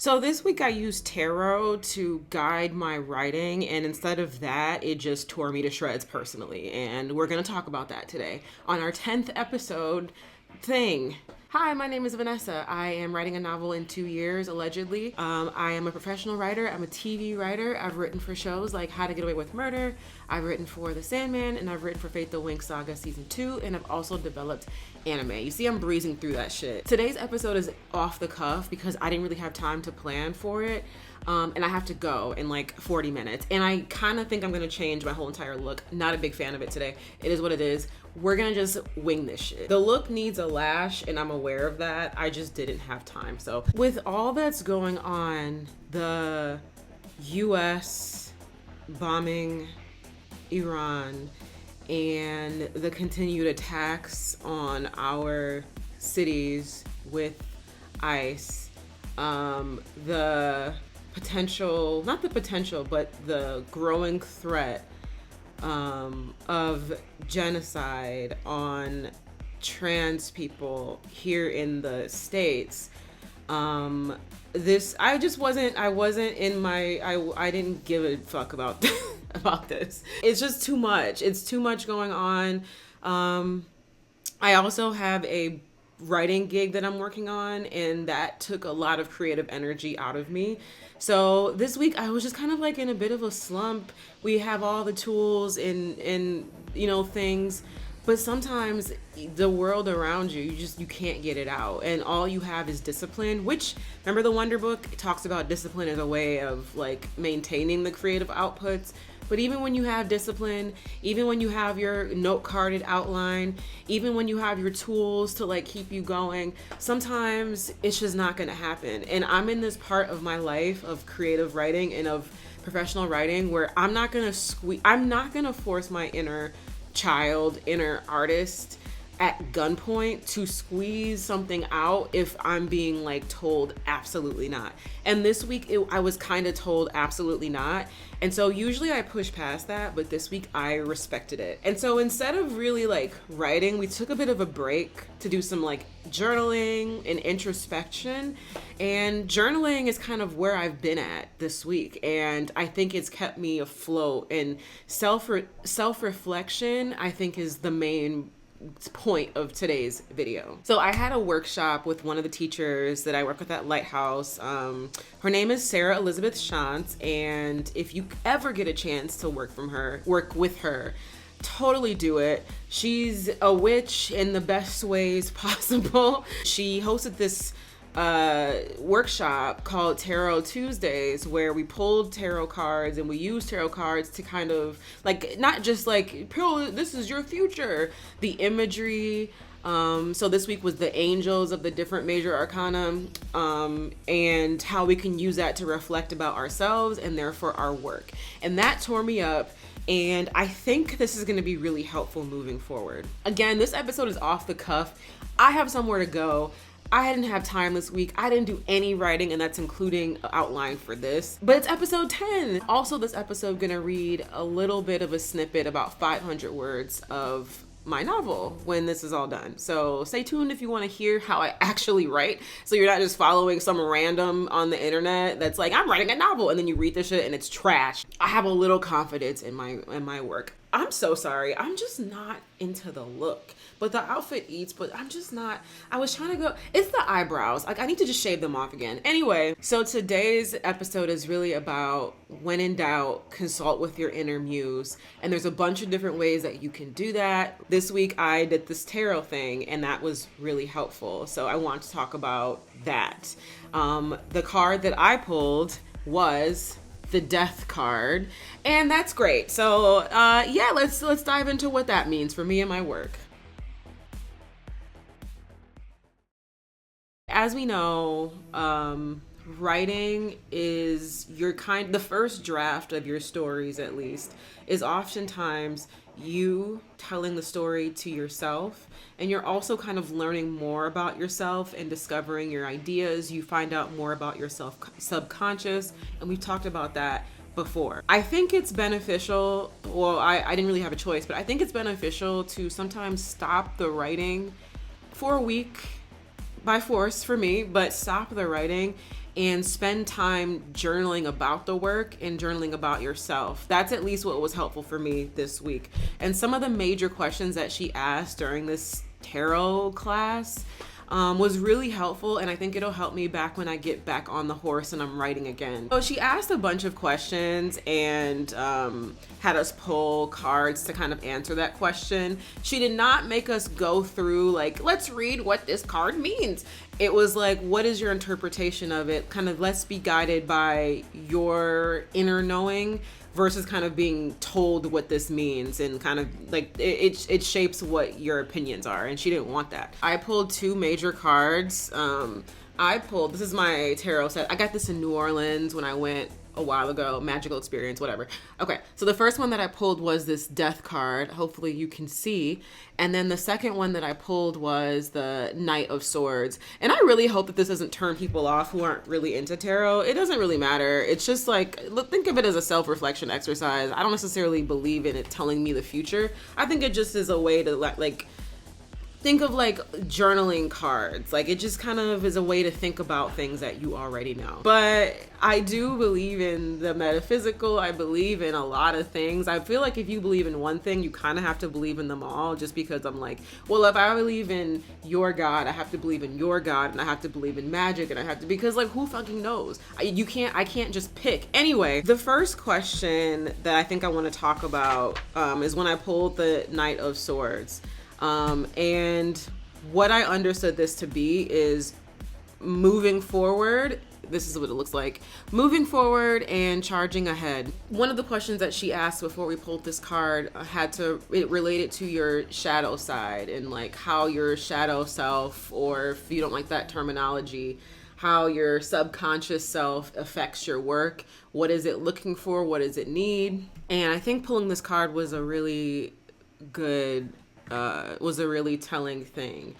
So this week I used tarot to guide my writing, and instead of that, it just tore me to shreds personally. And we're going to talk about that today on our 10th episode thing. Hi, my name is Vanessa. I am writing a novel in 2 years, allegedly. I am a professional writer. I'm a TV writer. I've written for shows like How to Get Away with Murder. I've written for The Sandman, and I've written for Fate the Winx Saga Season 2, and I've also developed anime. You see, I'm breezing through that shit. Today's episode is off the cuff because I didn't really have time to plan for it. And I have to go in like 40 minutes. And I kind of think I'm going to change my whole entire look. Not a big fan of it today. It is what it is. We're going to just wing this shit. The look needs a lash, and I'm aware of that. I just didn't have time. So with all that's going on, the US bombing Iran and the continued attacks on our cities with ICE, the potential, not the potential, but the growing threat of genocide on trans people here in the States. I didn't give a fuck about about this. It's just too much. It's too much going on. I also have a writing gig that I'm working on, and that took a lot of creative energy out of me. So this week I was just kind of like in a bit of a slump. We have all the tools and things, but sometimes the world around you, you can't get it out, and all you have is discipline, which, remember the Wonder Book? It talks about discipline as a way of like maintaining the creative outputs. But even when you have discipline, even when you have your note carded outline, even when you have your tools to like keep you going, sometimes it's just not gonna happen. And I'm in this part of my life of creative writing and of professional writing where I'm not gonna force my inner child, inner artist at gunpoint to squeeze something out if I'm being like told absolutely not. And this week I was kind of told absolutely not. And so usually I push past that, but this week I respected it. And so instead of really like writing, we took a bit of a break to do some like journaling and introspection. And journaling is kind of where I've been at this week. And I think it's kept me afloat, and self-reflection, I think, is the main point of today's video. So I had a workshop with one of the teachers that I work with at Lighthouse. Her name is Sarah Elizabeth Shantz, and if you ever get a chance to work with her, totally do it. She's a witch in the best ways possible. She hosted this workshop called Tarot Tuesdays, where we pulled tarot cards and we used tarot cards to kind of like, not just like, this is your future, the imagery. So this week was the angels of the different major arcana, and how we can use that to reflect about ourselves and therefore our work. And that tore me up. And I think this is going to be really helpful moving forward. Again, this episode is off the cuff. I have somewhere to go. I didn't have time this week. I didn't do any writing, and that's including an outline for this. But it's episode 10. Also, this episode gonna read a little bit of a snippet, about 500 words of my novel when this is all done. So stay tuned if you want to hear how I actually write, so you're not just following some random on the internet that's like, I'm writing a novel, and then you read the shit and it's trash. I have a little confidence in my work. I'm so sorry. I'm just not into the look. But the outfit eats, but I'm just not. I was trying to go, it's the eyebrows. Like, I need to just shave them off again. Anyway, so today's episode is really about, when in doubt, consult with your inner muse. And there's a bunch of different ways that you can do that. This week I did this tarot thing, and that was really helpful. So I want to talk about that. The card that I pulled was the Death card, and that's great. So yeah, let's dive into what that means for me and my work. As we know, writing is the first draft of your stories, at least, is oftentimes you telling the story to yourself, and you're also kind of learning more about yourself and discovering your ideas. You find out more about yourself subconscious, and we've talked about that before. I think it's beneficial, well, I didn't really have a choice, but I think it's beneficial to sometimes stop the writing for a week, by force for me, but stop the writing and spend time journaling about the work and journaling about yourself. That's at least what was helpful for me this week. And some of the major questions that she asked during this tarot class was really helpful, and I think it'll help me back when I get back on the horse and I'm writing again. So she asked a bunch of questions and had us pull cards to kind of answer that question. She did not make us go through like, let's read what this card means. It was like, what is your interpretation of it? Kind of, let's be guided by your inner knowing versus kind of being told what this means, and kind of like it shapes what your opinions are, and she didn't want that. I pulled 2 major cards. This is my tarot set. I got this in New Orleans when I went a while ago, magical experience, whatever. Okay, so the first one that I pulled was this death card. Hopefully you can see. And then the second one that I pulled was the Knight of Swords. And I really hope that this doesn't turn people off who aren't really into tarot. It doesn't really matter. It's just like, think of it as a self-reflection exercise. I don't necessarily believe in it telling me the future. I think it just is a way to like think of like journaling cards. Like, it just kind of is a way to think about things that you already know. But I do believe in the metaphysical. I believe in a lot of things. I feel like if you believe in one thing, you kind of have to believe in them all, just because I'm like, well, if I believe in your God, I have to believe in your God, and I have to believe in magic, and I have to, because like, who fucking knows? I can't just pick. Anyway, the first question that I think I want to talk about is when I pulled the Knight of Swords. And what I understood this to be is moving forward. This is what it looks like. Moving forward and charging ahead. One of the questions that she asked before we pulled this card it related to your shadow side, and like how your shadow self, or if you don't like that terminology, how your subconscious self affects your work. What is it looking for? What does it need? And I think pulling this card was a really good was a really telling thing.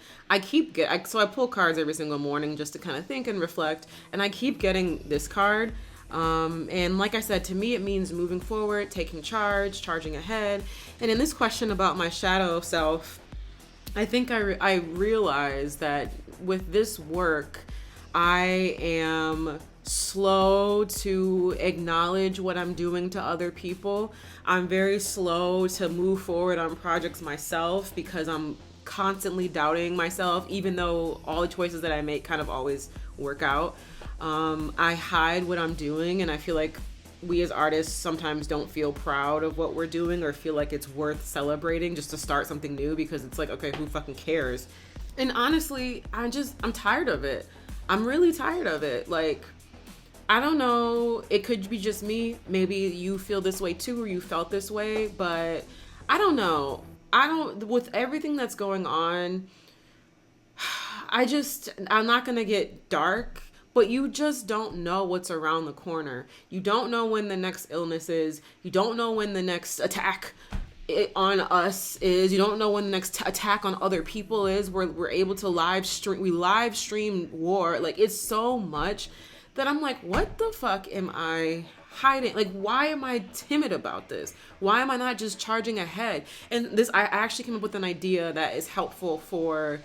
So I pull cards every single morning just to kind of think and reflect, and I keep getting this card. And like I said, to me, it means moving forward, taking charge, charging ahead. And in this question about my shadow self, I think I realized that with this work, I am slow to acknowledge what I'm doing to other people. I'm very slow to move forward on projects myself because I'm constantly doubting myself, even though all the choices that I make kind of always work out. I hide what I'm doing, and I feel like we as artists sometimes don't feel proud of what we're doing or feel like it's worth celebrating just to start something new, because it's like, okay, who fucking cares? And honestly, I'm tired of it. I'm really tired of it. Like, I don't know, it could be just me. Maybe you feel this way too, or you felt this way, but I don't know. With everything that's going on, I'm not gonna get dark, but you just don't know what's around the corner. You don't know when the next illness is. You don't know when the next attack on us is. You don't know when the next attack on other people is. We're able to live stream war. Like, it's so much that I'm like, what the fuck am I hiding? Like, why am I timid about this? Why am I not just charging ahead? And I actually came up with an idea that is helpful for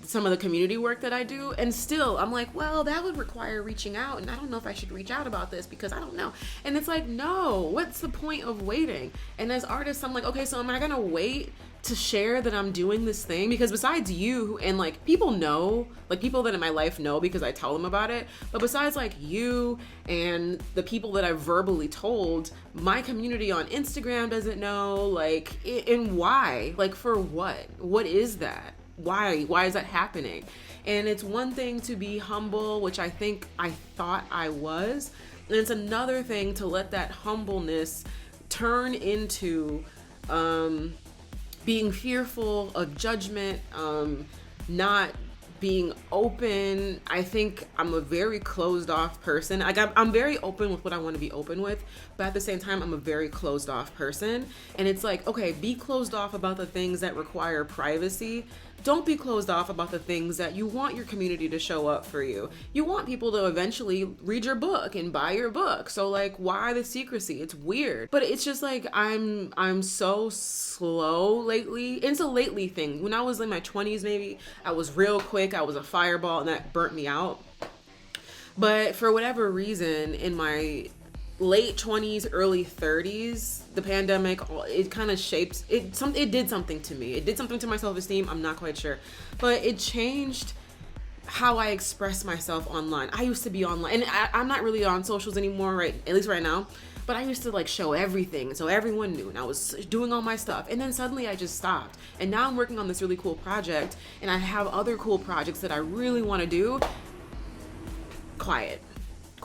some of the community work that I do. And still, I'm like, well, that would require reaching out, and I don't know if I should reach out about this because I don't know. And it's like, no, what's the point of waiting? And as artists, I'm like, okay, so am I gonna wait to share that I'm doing this thing? Because besides you, and like, people know, like, people that in my life know because I tell them about it, but besides like you and the people that I've verbally told, my community on Instagram doesn't know. Like, and why? Like, for what? What is that? Why is that happening? And it's one thing to be humble, which I think I thought I was, and it's another thing to let that humbleness turn into being fearful of judgment, not being open. I think I'm a very closed off person. I'm very open with what I want to be open with, but at the same time, I'm a very closed off person. And it's like, okay, be closed off about the things that require privacy. Don't be closed off about the things that you want your community to show up for you. You want people to eventually read your book and buy your book. So like, why the secrecy? It's weird. But it's just like, I'm so slow lately. It's a lately thing. When I was in my 20s, maybe, I was real quick. I was a fireball, and that burnt me out. But for whatever reason, in my late 20s, early 30s, the pandemic, it kind of shaped it. It did something to me. It did something to my self-esteem. I'm not quite sure, but it changed how I express myself online. I used to be online, and I'm not really on socials anymore, right? At least right now. But I used to like show everything, so everyone knew, and I was doing all my stuff. And then suddenly I just stopped. And now I'm working on this really cool project, and I have other cool projects that I really want to do. Quiet.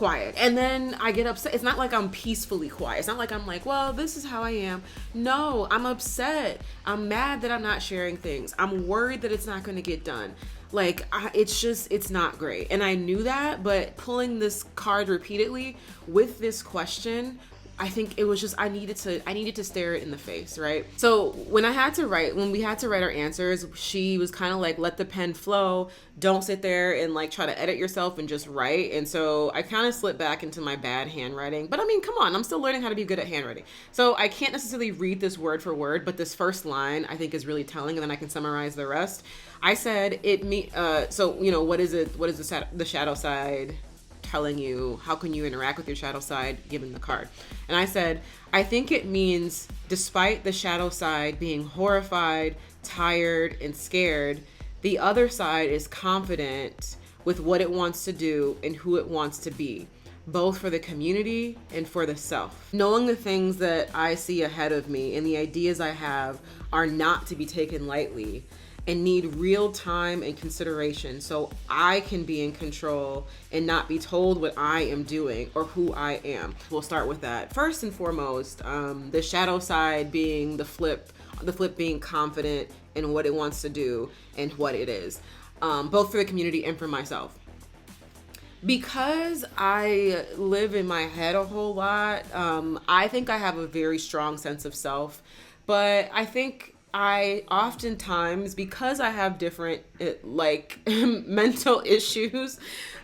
And then I get upset. It's not like I'm peacefully quiet. It's not like I'm like, well, this is how I am. No, I'm upset. I'm mad that I'm not sharing things. I'm worried that it's not going to get done. Like, it's not great. And I knew that, but pulling this card repeatedly with this question, I think it was just, I needed to stare it in the face, right? So when we had to write our answers, she was kind of like, let the pen flow. Don't sit there and like try to edit yourself and just write. And so I kind of slipped back into my bad handwriting. But I mean, come on, I'm still learning how to be good at handwriting. So I can't necessarily read this word for word, but this first line I think is really telling, and then I can summarize the rest. I said so you know, what is the shadow side telling you? How can you interact with your shadow side given the card? And I said, I think it means despite the shadow side being horrified, tired, and scared, the other side is confident with what it wants to do and who it wants to be, both for the community and for the self. Knowing the things that I see ahead of me and the ideas I have are not to be taken lightly and need real time and consideration so I can be in control and not be told what I am doing or who I am. We'll start with that. First and foremost, the shadow side being the flip being confident in what it wants to do and what it is, both for the community and for myself. Because I live in my head a whole lot, I think I have a very strong sense of self, but I think I oftentimes, because I have different mental issues,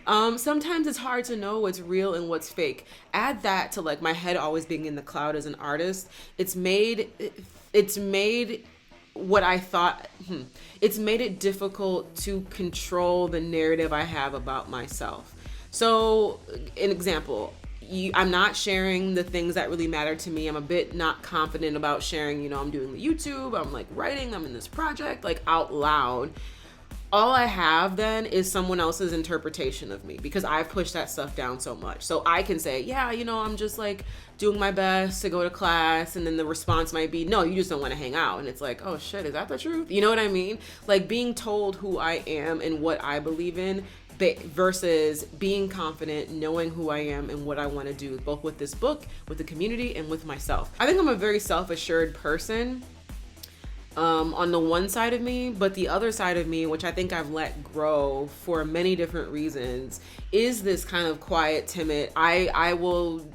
sometimes it's hard to know what's real and what's fake. Add that to like my head always being in the cloud as an artist. It's made what I thought, it's made it difficult to control the narrative I have about myself. So an example, I'm not sharing the things that really matter to me. I'm a bit not confident about sharing, you know, I'm doing the YouTube, I'm like writing, I'm in this project, like out loud. All I have then is someone else's interpretation of me because I've pushed that stuff down so much. So I can say, yeah, you know, I'm just like doing my best to go to class. And then the response might be, no, you just don't want to hang out. And it's like, oh shit, is that the truth? You know what I mean? Like being told who I am and what I believe in versus being confident, knowing who I am and what I want to do, both with this book, with the community, and with myself. I think I'm a very self-assured person on the one side of me, but the other side of me, which I think I've let grow for many different reasons, is this kind of quiet, timid, I will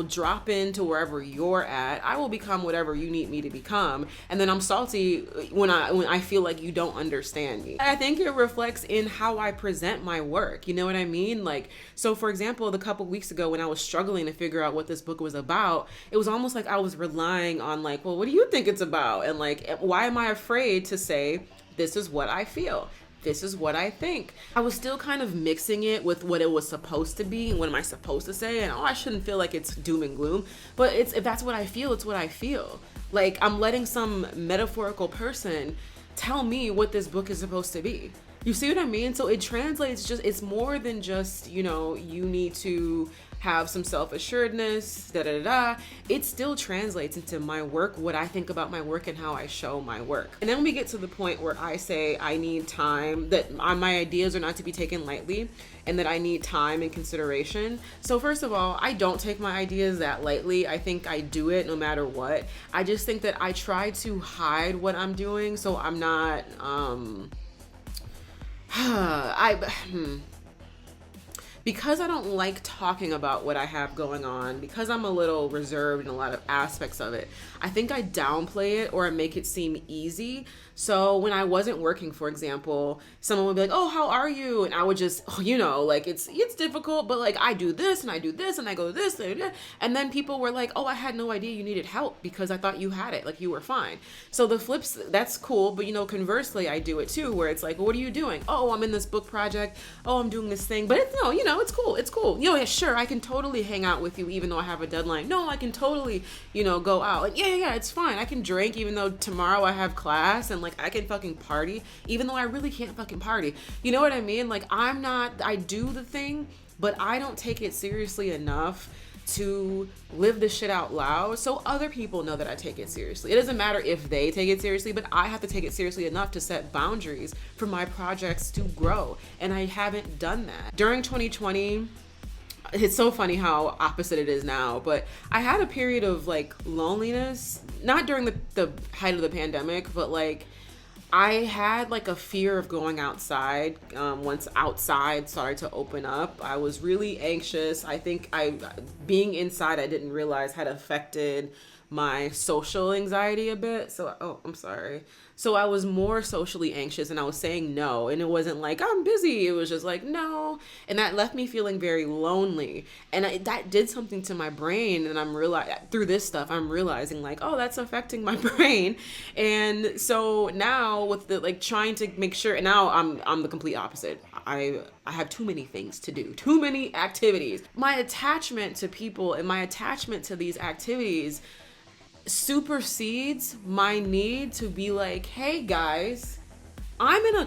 drop into wherever you're at. I will become whatever you need me to become. And then I'm salty when I feel like you don't understand me. I think it reflects in how I present my work. You know what I mean? Like, so for example, the couple weeks ago when I was struggling to figure out what this book was about, it was almost like I was relying on like, well, what do you think it's about? And like, why am I afraid to say, this is what I feel? This is what I think. I was still kind of mixing it with what it was supposed to be and what am I supposed to say, and I shouldn't feel like it's doom and gloom, but if that's what I feel, it's what I feel. Like I'm letting some metaphorical person tell me what this book is supposed to be. You see what I mean? So it translates, it's more than just, you know, you need to have some self-assuredness, It still translates into my work, what I think about my work and how I show my work. And then we get to the point where I say I need time, that my ideas are not to be taken lightly, and that I need time and consideration. So first of all, I don't take my ideas that lightly. I think I do it no matter what. I just think that I try to hide what I'm doing so I'm not, because I don't like talking about what I have going on, because I'm a little reserved in a lot of aspects of it, I think I downplay it or I make it seem easy So when I wasn't working, for example, someone would be like, "Oh, how are you?" And I would just, oh, you know, like it's difficult, but like I do this and I do this and I go this and then people were like, "Oh, I had no idea you needed help because I thought you had it, like you were fine." So the flips, that's cool, but you know, conversely, I do it too, where it's like, well, "What are you doing?" "Oh, I'm in this book project." "Oh, I'm doing this thing." But it's no, you know, it's cool. It's cool. You know, yeah, sure, I can totally hang out with you even though I have a deadline. No, I can totally, you know, go out. Like, yeah, it's fine. I can drink even though tomorrow I have class, and like I can fucking party even though I really can't fucking party. You know what I mean? Like I do the thing, but I don't take it seriously enough to live this shit out loud so other people know that I take it seriously. It doesn't matter if they take it seriously, but I have to take it seriously enough to set boundaries for my projects to grow. And I haven't done that. During 2020, it's so funny how opposite it is now, but I had a period of like loneliness, not during the height of the pandemic, but like I had like a fear of going outside. Once outside started to open up, I was really anxious. I think being inside, I didn't realize had affected my social anxiety a bit. So, oh, I'm sorry. So I was more socially anxious and I was saying no. And it wasn't like, "I'm busy." It was just like, no. And that left me feeling very lonely. And that did something to my brain. And through this stuff, I'm realizing like, oh, that's affecting my brain. And so now with the like trying to make sure, and now I'm the complete opposite. I have too many things to do, too many activities. My attachment to people and my attachment to these activities supersedes my need to be like, "Hey guys, I'm in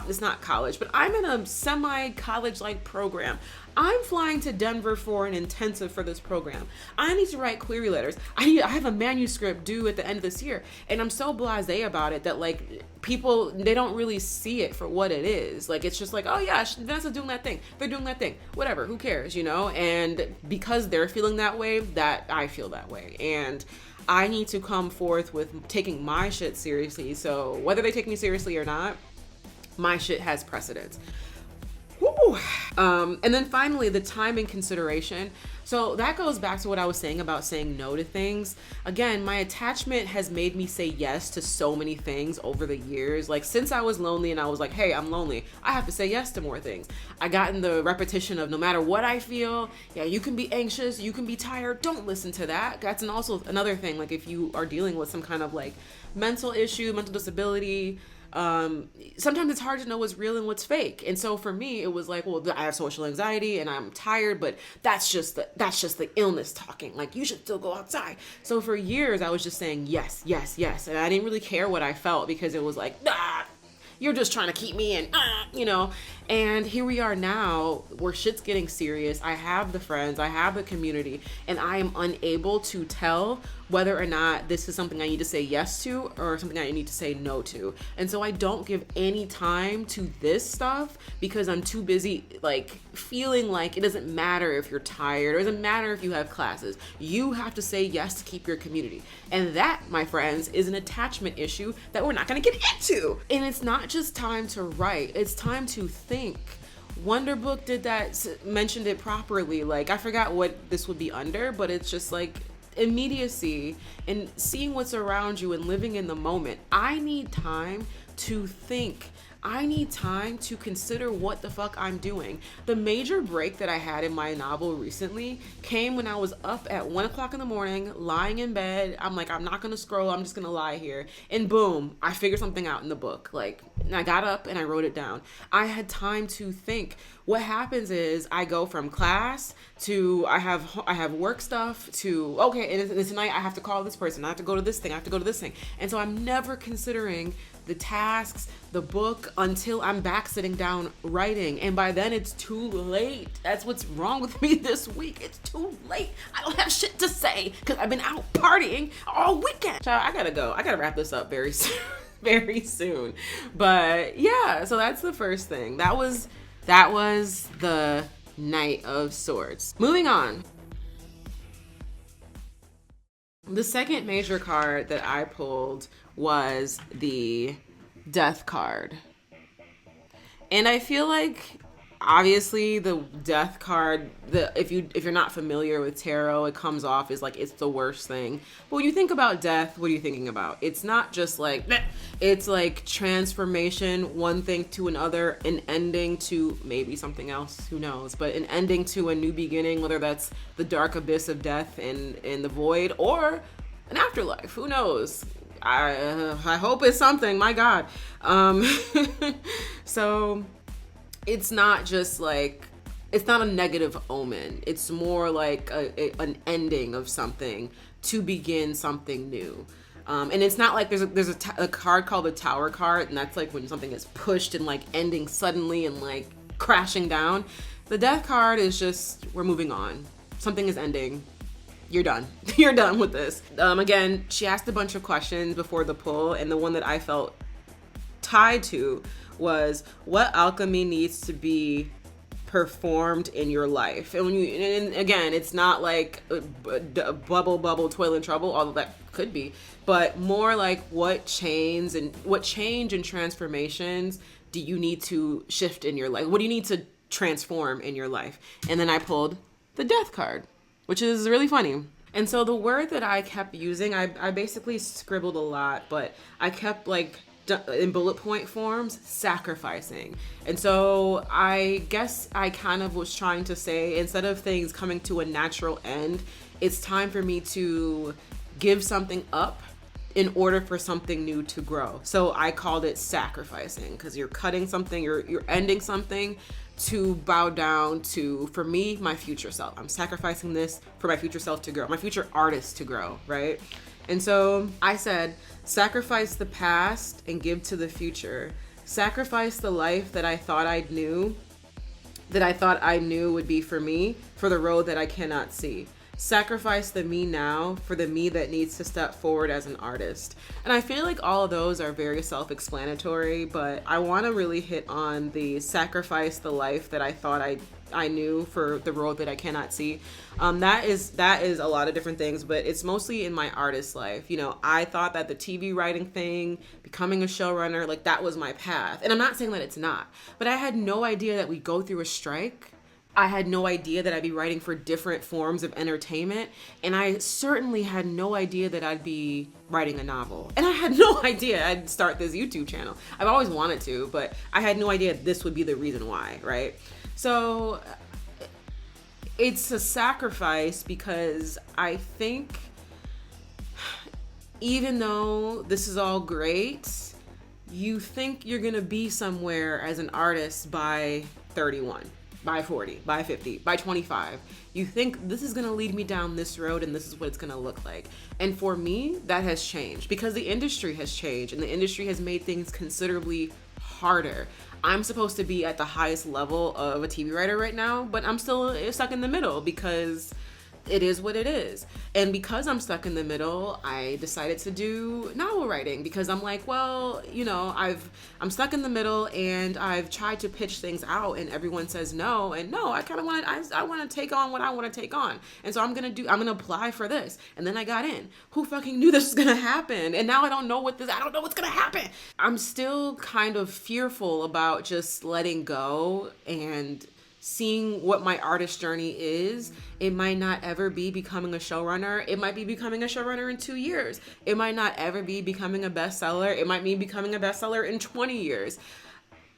it's not college, but I'm in a semi-college like program. I'm flying to Denver for an intensive for this program. I need to write query letters. I have a manuscript due at the end of this year." And I'm so blasé about it that like people, they don't really see it for what it is. Like it's just like, "Oh yeah, Vanessa's doing that thing. They're doing that thing. Whatever, who cares, you know?" And because they're feeling that way, that I feel that way. And I need to come forth with taking my shit seriously. So whether they take me seriously or not, my shit has precedence. Woo. And then finally, the time and consideration. So that goes back to what I was saying about saying no to things. Again, my attachment has made me say yes to so many things over the years. Like since I was lonely and I was like, "Hey, I'm lonely, I have to say yes to more things." I got in the repetition of no matter what I feel, yeah, you can be anxious, you can be tired, don't listen to that. That's also another thing. Like if you are dealing with some kind of like mental issue, mental disability, sometimes it's hard to know what's real and what's fake. And so for me, it was like, well, I have social anxiety and I'm tired, but that's just the illness talking. Like you should still go outside. So for years, I was just saying yes, yes, yes. And I didn't really care what I felt because it was like, you're just trying to keep me in, you know. And here we are now where shit's getting serious. I have the friends, I have the community, and I am unable to tell whether or not this is something I need to say yes to or something I need to say no to. And so I don't give any time to this stuff because I'm too busy like feeling like it doesn't matter if you're tired or it doesn't matter if you have classes. You have to say yes to keep your community. And that, my friends, is an attachment issue that we're not going to get into. And it's not just time to write, it's time to think. Wonderbook did that, mentioned it properly. Like I forgot what this would be under, but it's just like immediacy and seeing what's around you and living in the moment. I need time to think. I need time to consider what the fuck I'm doing. The major break that I had in my novel recently came when I was up at 1:00 in the morning, lying in bed. I'm like, I'm not gonna scroll, I'm just gonna lie here. And boom, I figured something out in the book. Like, and I got up and I wrote it down. I had time to think. What happens is I go from class to I have work stuff to, okay, and tonight I have to call this person, I have to go to this thing, I have to go to this thing. And so I'm never considering the tasks, the book, until I'm back sitting down writing. And by then it's too late. That's what's wrong with me this week. It's too late. I don't have shit to say because I've been out partying all weekend. Child, I gotta go. I gotta wrap this up very soon. Very soon. But yeah, so that's the first thing. That was the Knight of Swords. Moving on. The second major card that I pulled was the Death card. And I feel like obviously the death card, if you're not familiar with tarot, it comes off as like it's the worst thing. But when you think about death, what are you thinking about? It's not just like bleh. It's like transformation, one thing to another, an ending to maybe something else, who knows, but an ending to a new beginning, whether that's the dark abyss of death and the void, or an afterlife, who knows. I hope it's something, my God. So it's not just like, it's not a negative omen. It's more like an ending of something to begin something new. And it's not like there's a card called the Tower card, and that's like when something is pushed and like ending suddenly and like crashing down. The Death card is just, we're moving on. Something is ending. You're done. You're done with this. Again, she asked a bunch of questions before the pull, and the one that I felt tied to was, what alchemy needs to be performed in your life? And again, it's not like bubble, toil and trouble, although that could be, but more like what change and transformations do you need to shift in your life? What do you need to transform in your life? And then I pulled the Death card, which is really funny. And so the word that I kept using, I basically scribbled a lot, but I kept like in bullet point forms, sacrificing. And so I guess I kind of was trying to say, instead of things coming to a natural end, it's time for me to give something up in order for something new to grow. So I called it sacrificing, because you're cutting something, you're ending something to bow down to, for me, my future self. I'm sacrificing this for my future self to grow, my future artist to grow, right? And so I said, sacrifice the past and give to the future. Sacrifice the life that I thought I knew would be for me, for the road that I cannot see. Sacrifice the me now for the me that needs to step forward as an artist. And I feel like all of those are very self-explanatory, but I want to really hit on the sacrifice the life that I thought I knew for the road that I cannot see. That is a lot of different things, but it's mostly in my artist life. You know, I thought that the TV writing thing, becoming a showrunner, like that was my path. And I'm not saying that it's not, but I had no idea that we'd go through a strike. I had no idea that I'd be writing for different forms of entertainment. And I certainly had no idea that I'd be writing a novel. And I had no idea I'd start this YouTube channel. I've always wanted to, but I had no idea this would be the reason why, right? So it's a sacrifice, because I think even though this is all great, you think you're gonna be somewhere as an artist by 31. By 40, by 50, by 25. You think this is gonna lead me down this road and this is what it's gonna look like. And for me, that has changed, because the industry has changed and the industry has made things considerably harder. I'm supposed to be at the highest level of a TV writer right now, but I'm still stuck in the middle, because it is what it is. And because I'm stuck in the middle, I decided to do novel writing, because I'm like, well, you know, I'm stuck in the middle and I've tried to pitch things out and everyone says no. And no, I kind of I want to take on what I want to take on. And so I'm going to apply for this. And then I got in. Who fucking knew this was going to happen? And now I don't know what's going to happen. I'm still kind of fearful about just letting go and seeing what my artist journey is. It might not ever be becoming a showrunner. It might be becoming a showrunner in 2 years. It might not ever be becoming a bestseller. It might be becoming a bestseller in 20 years.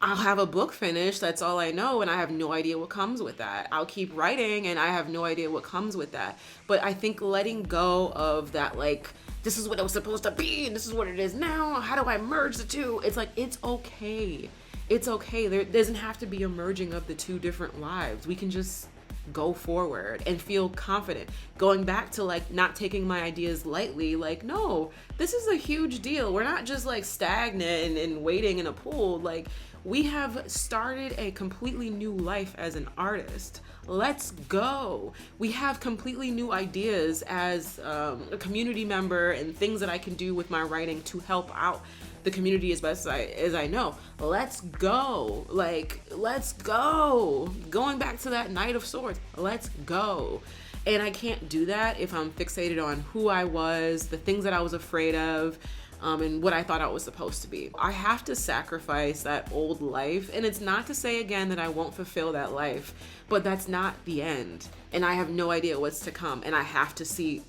I'll have a book finished. That's all I know. And I have no idea what comes with that. I'll keep writing and I have no idea what comes with that. But I think letting go of that, like, this is what it was supposed to be and this is what it is now. How do I merge the two? It's like, it's okay. It's okay. There doesn't have to be a merging of the two different lives. We can just go forward and feel confident. Going back to like not taking my ideas lightly, like, no, this is a huge deal. We're not just like stagnant and waiting in a pool. Like, we have started a completely new life as an artist. Let's go. We have completely new ideas as a community member and things that I can do with my writing to help out the community as best as I know. Let's go. Like, let's go. Going back to that Knight of Swords, let's go. And I can't do that if I'm fixated on who I was, the things that I was afraid of, and what I thought I was supposed to be. I have to sacrifice that old life. And it's not to say again that I won't fulfill that life, but that's not the end. And I have no idea what's to come. And I have to see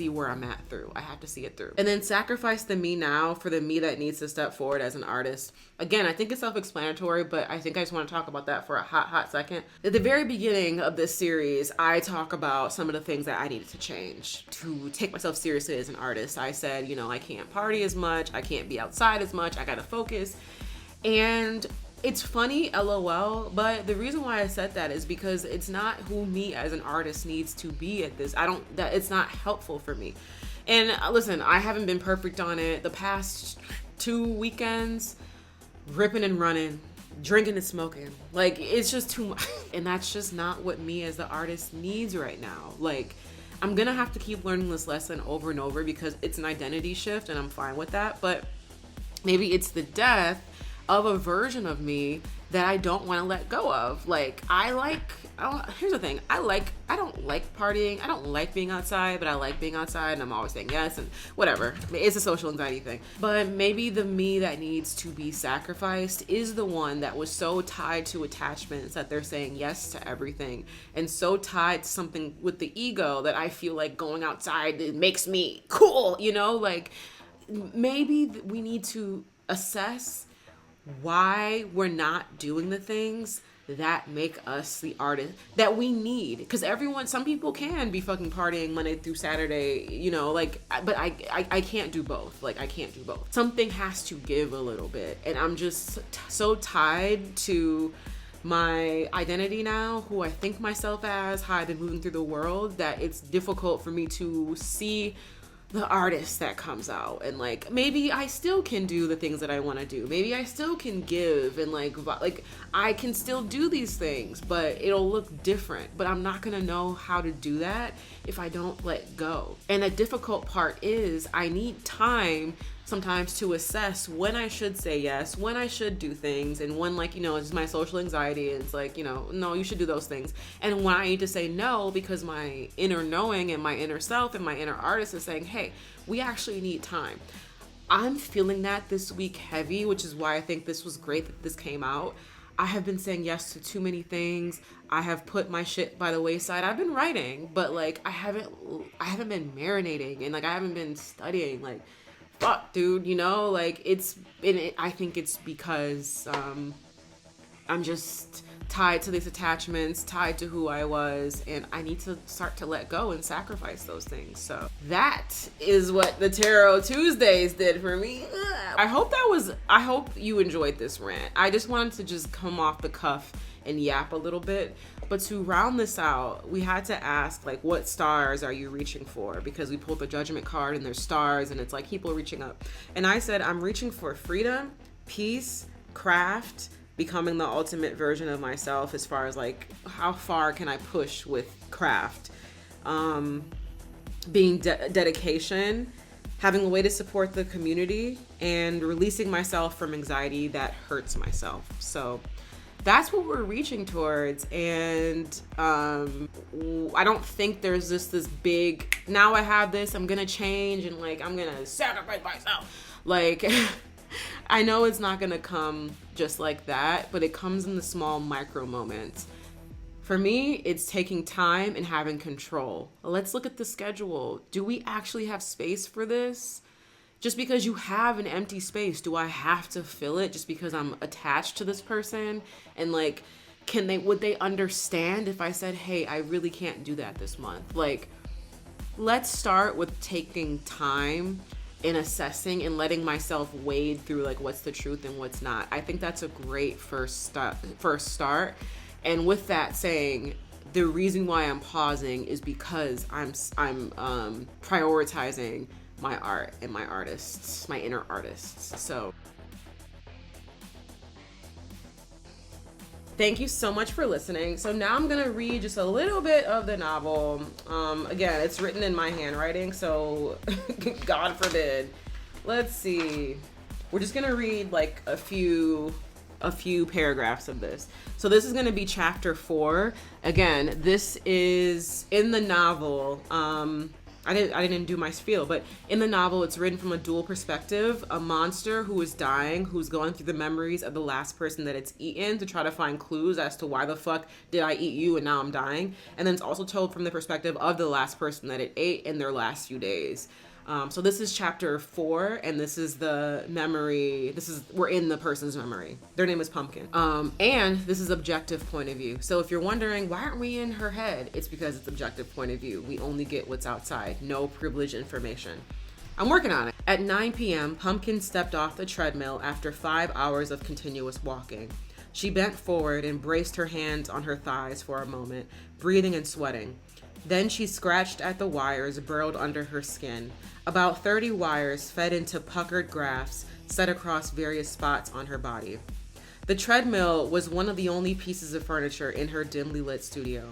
where I'm at through. I have to see it through. And then sacrifice the me now for the me that needs to step forward as an artist. Again, I think it's self-explanatory, but I think I just want to talk about that for a hot second. At the very beginning of this series, I talk about some of the things that I needed to change to take myself seriously as an artist. I said, I can't party as much. I can't be outside as much. I got to focus. And it's funny, LOL, but the reason why I said that is because it's not who me as an artist needs to be at this. It's not helpful for me. And listen, I haven't been perfect on it. The past 2 weekends, ripping and running, drinking and smoking. Like, it's just too much. And that's just not what me as the artist needs right now. Like, I'm gonna have to keep learning this lesson over and over because it's an identity shift and I'm fine with that. But maybe it's the death of a version of me that I don't want to let go of. Like, here's the thing. I don't like partying. I don't like being outside, but I like being outside and I'm always saying yes and whatever. It's a social anxiety thing. But maybe the me that needs to be sacrificed is the one that was so tied to attachments that they're saying yes to everything and so tied to something with the ego that I feel like going outside, it makes me cool, like maybe we need to assess why we're not doing the things that make us the artist that we need. Because some people can be fucking partying Monday through Saturday, but I can't do both. Like, I can't do both. Something has to give a little bit. And I'm just so tied to my identity now, who I think myself as, how I've been moving through the world, that it's difficult for me to see the artist that comes out. And like, maybe I still can do the things that I want to do. Maybe I still can give and like I can still do these things, but it'll look different. But I'm not gonna know how to do that if I don't let go. And the difficult part is I need time sometimes to assess when I should say yes, when I should do things, and when it's my social anxiety. It's like, no, you should do those things. And when I need to say no, because my inner knowing and my inner self and my inner artist is saying, hey, we actually need time. I'm feeling that this week heavy, which is why I think this was great that this came out. I have been saying yes to too many things. I have put my shit by the wayside. I've been writing, but like I haven't been marinating, and like I haven't been studying. Like, fuck, dude, I think it's because I'm just tied to these attachments, tied to who I was, and I need to start to let go and sacrifice those things. So that is what the Tarot Tuesdays did for me. I hope you enjoyed this rant. I just wanted to just come off the cuff and yap a little bit. But to round this out, we had to ask, like, what stars are you reaching for? Because we pulled the Judgment card and there's stars and it's like people reaching up. And I said, I'm reaching for freedom, peace, craft, becoming the ultimate version of myself as far as like, how far can I push with craft? Being dedication, having a way to support the community, and releasing myself from anxiety that hurts myself. So that's what we're reaching towards. And I don't think there's this big, now I have this, I'm gonna change and like I'm gonna sacrifice myself. Like I know it's not gonna come just like that, but it comes in the small micro moments. For me, it's taking time and having control. Let's look at the schedule. Do we actually have space for this? Just because you have an empty space, do I have to fill it just because I'm attached to this person? And like, would they understand if I said, hey, I really can't do that this month? Like, let's start with taking time and assessing and letting myself wade through like what's the truth and what's not. I think that's a great first start. And with that saying, the reason why I'm pausing is because I'm prioritizing my art and my artists, my inner artists. So thank you so much for listening. So now I'm gonna read just a little bit of the novel. Again, it's written in my handwriting, so God forbid. Let's see. We're just gonna read like a few paragraphs of this. So this is gonna be chapter 4. Again, this is in the novel. I didn't do my spiel, but in the novel, it's written from a dual perspective. A monster who is dying, who's going through the memories of the last person that it's eaten to try to find clues as to why the fuck did I eat you and now I'm dying. And then it's also told from the perspective of the last person that it ate in their last few days. So this is chapter 4, and this is the memory. We're in the person's memory. Their name is Pumpkin. And this is objective point of view. So if you're wondering, why aren't we in her head? It's because it's objective point of view. We only get what's outside. No privileged information. I'm working on it. At 9 p.m., Pumpkin stepped off the treadmill after 5 hours of continuous walking. She bent forward and braced her hands on her thighs for a moment, breathing and sweating. Then she scratched at the wires burrowed under her skin. About 30 wires fed into puckered grafts set across various spots on her body. The treadmill was one of the only pieces of furniture in her dimly lit studio.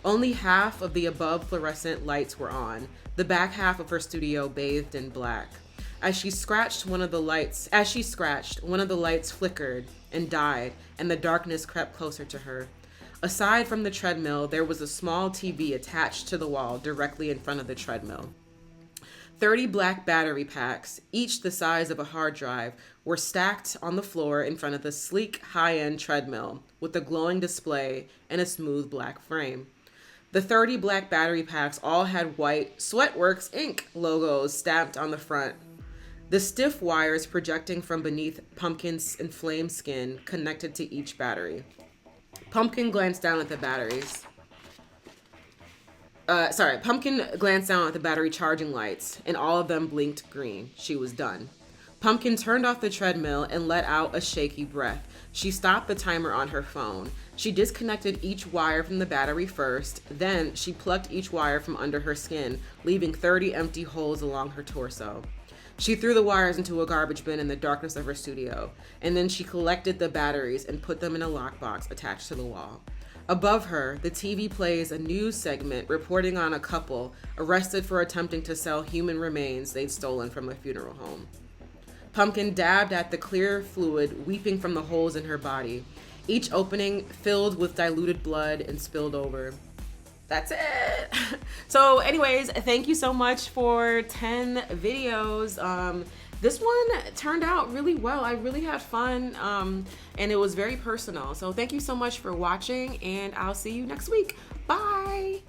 Only half of the above fluorescent lights were on, the back half of her studio bathed in black. As she scratched, one of the lights flickered and died, and the darkness crept closer to her. Aside from the treadmill, there was a small TV attached to the wall directly in front of the treadmill. 30 black battery packs, each the size of a hard drive, were stacked on the floor in front of the sleek, high-end treadmill with a glowing display and a smooth black frame. The 30 black battery packs all had white Sweatworks Inc. logos stamped on the front. The stiff wires projecting from beneath Pumpkin's inflamed skin connected to each battery. Pumpkin glanced down at the batteries. Pumpkin glanced down at the battery charging lights, and all of them blinked green. She was done. Pumpkin turned off the treadmill and let out a shaky breath. She stopped the timer on her phone. She disconnected each wire from the battery first, then she plucked each wire from under her skin, leaving 30 empty holes along her torso. She threw the wires into a garbage bin in the darkness of her studio, and then she collected the batteries and put them in a lockbox attached to the wall. Above her, the TV plays a news segment reporting on a couple arrested for attempting to sell human remains they'd stolen from a funeral home. Pumpkin dabbed at the clear fluid weeping from the holes in her body, each opening filled with diluted blood and spilled over. That's it. So anyways, thank you so much for 10 videos. This one turned out really well. I really had fun, and it was very personal. So thank you so much for watching, and I'll see you next week. Bye.